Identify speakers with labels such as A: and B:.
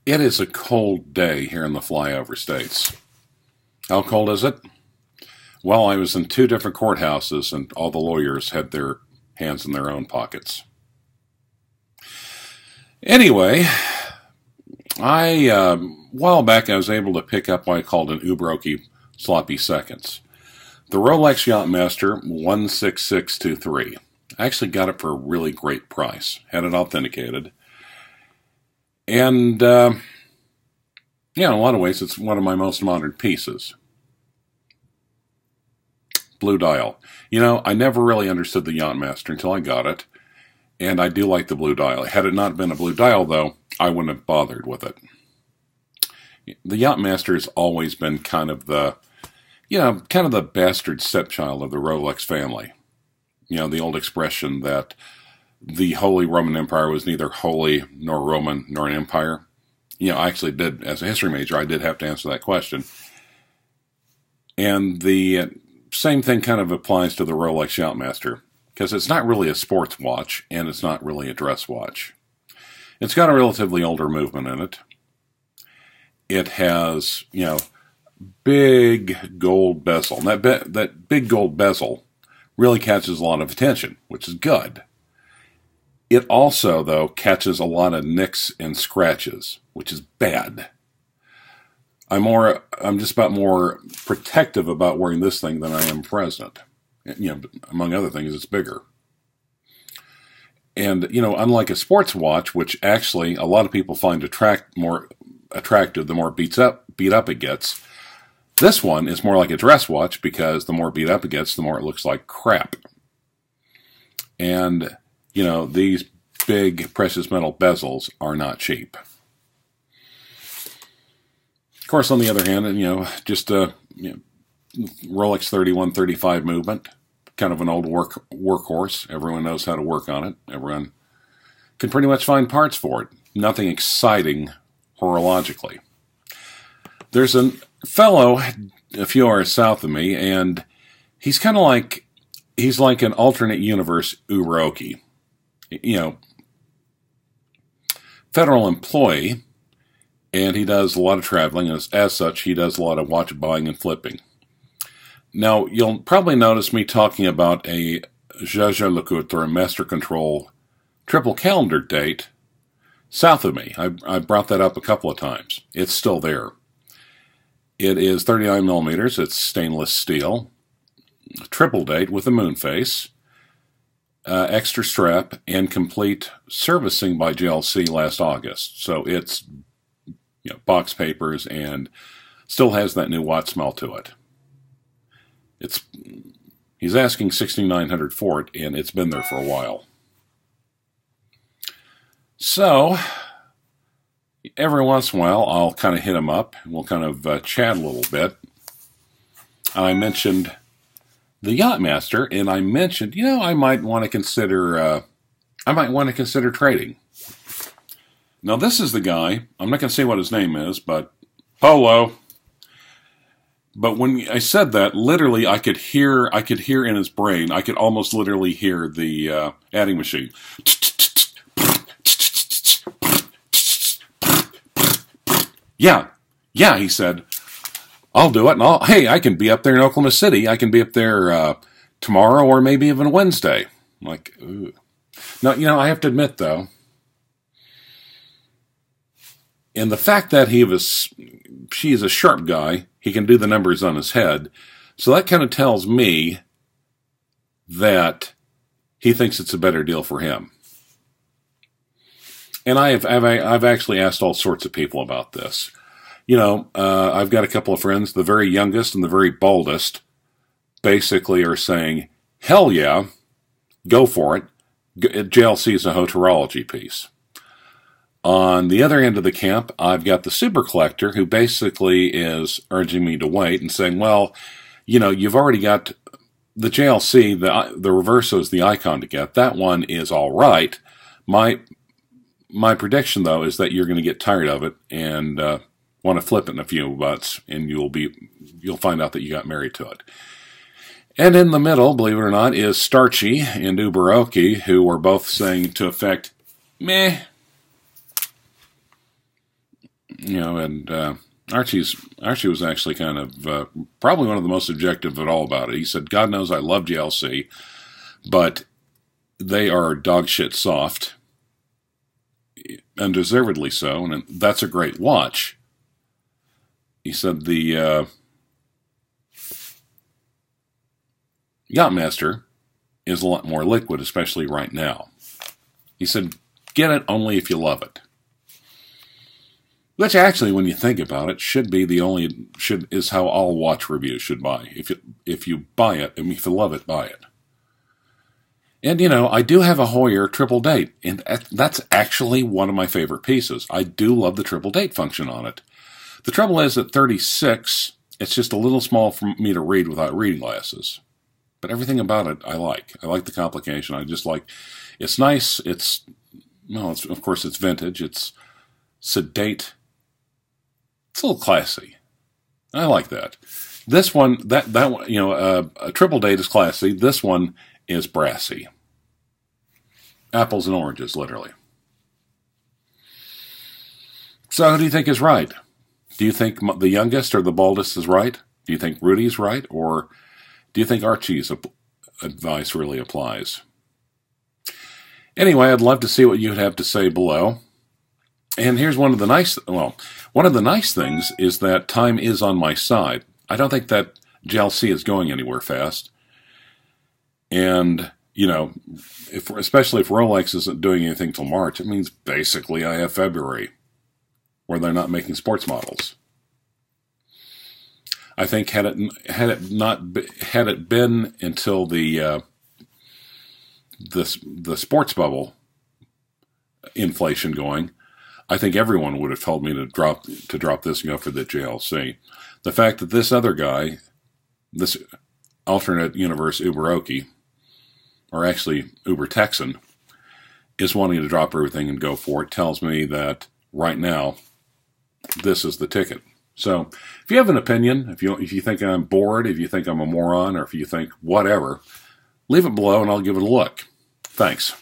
A: It is a cold day here in the flyover states. How cold is it? Well, I was in 2 different courthouses, and all the lawyers had their hands in their own pockets. Anyway, a while back I was able to pick up what I called an Uber-okie sloppy seconds. The Rolex Yachtmaster 16623. I actually got it for a really great price. Had it authenticated. And, in a lot of ways, it's one of my most modern pieces. Blue dial. I never really understood the Yachtmaster until I got it. And I do like the blue dial. Had it not been a blue dial, though, I wouldn't have bothered with it. The Yachtmaster has always been kind of the bastard stepchild of the Rolex family. The old expression that the Holy Roman Empire was neither holy nor Roman nor an empire. I actually did, as a history major, I did have to answer that question. And the same thing kind of applies to the Rolex Yachtmaster, because it's not really a sports watch, and it's not really a dress watch. It's got a relatively older movement in it. It has, big gold bezel. And that big gold bezel really catches a lot of attention, which is good. It also, though, catches a lot of nicks and scratches, which is bad. I'm just about more protective about wearing this thing than I am president. Among other things, it's bigger. And, unlike a sports watch, which actually a lot of people find more attractive the more beat up it gets, this one is more like a dress watch because the more beat up it gets, the more it looks like crap. And, these big precious metal bezels are not cheap. Of course, on the other hand, just a Rolex 3135 movement, kind of an old workhorse. Everyone knows how to work on it. Everyone can pretty much find parts for it. Nothing exciting horologically. There's a fellow a few hours south of me, and he's kind of he's like an alternate universe Uber-okie. Federal employee, and he does a lot of traveling, and as such, he does a lot of watch buying and flipping. Now, you'll probably notice me talking about a JLC Master Control triple calendar date south of me. I brought that up a couple of times. It's still there. It is 39 millimeters. It's stainless steel. Triple date with a moon face. Extra strap and complete servicing by JLC last August. So it's box papers and still has that new watch smell to it. He's asking $6,900 for it, and it's been there for a while. So every once in a while, I'll kind of hit him up, and we'll kind of chat a little bit. I mentioned the Yachtmaster, and I mentioned, I might want to consider trading. Now, this is the guy. I'm not going to say what his name is, but Polo. But when I said that, literally, I could hear in his brain. I could almost literally hear the adding machine. Yeah, he said, I'll do it, and I can be up there in Oklahoma City. I can be up there tomorrow or maybe even Wednesday. I'm like, ooh. Now, I have to admit, though, and the fact that she is a sharp guy, he can do the numbers on his head, so that kind of tells me that he thinks it's a better deal for him. And I've actually asked all sorts of people about this. I've got a couple of friends, the very youngest and the very baldest, basically are saying, hell yeah, go for it. JLC is a hotorology piece. On the other end of the camp, I've got the super collector who basically is urging me to wait and saying, well, you've already got the JLC, the Reverso is the icon to get. That one is all right. My prediction, though, is that you're going to get tired of it and want to flip it in a few months, and you'll find out that you got married to it. And in the middle, believe it or not, is Starchy and Uber-okie, who are both saying to effect, meh. and Archie was actually kind of probably one of the most objective at all about it. He said, God knows I love JLC, but they are dog shit soft, undeservedly so, and that's a great watch. He said the Yachtmaster is a lot more liquid, especially right now. He said, get it only if you love it. Which actually, when you think about it, is how all watch reviews should buy. If you buy it, and if you love it, buy it. And, I do have a Heuer triple date, and that's actually one of my favorite pieces. I do love the triple date function on it. The trouble is, at 36, it's just a little small for me to read without reading glasses. But everything about it, I like. I like the complication. I just like, it's nice. Of course, it's vintage. It's sedate. It's a little classy. I like that. This one, that one, a triple date is classy. This one is brassy. Apples and oranges, literally. So who do you think is right? Do you think the youngest or the baldest is right? Do you think Rudy's right? Or do you think Archie's advice really applies? Anyway, I'd love to see what you'd have to say below. And here's one of the nice things is that time is on my side. I don't think that JLC is going anywhere fast. And, especially if Rolex isn't doing anything till March, it means basically I have February, where they're not making sports models. I think had it been until the sports bubble inflation going, I think everyone would have told me to drop this and go for the JLC. The fact that this other guy, this alternate universe Uberoki, or actually Uber Texan, is wanting to drop everything and go for it, tells me that right now this is the ticket. So if you have an opinion, if you think I'm bored, if you think I'm a moron, or if you think whatever, leave it below and I'll give it a look. Thanks.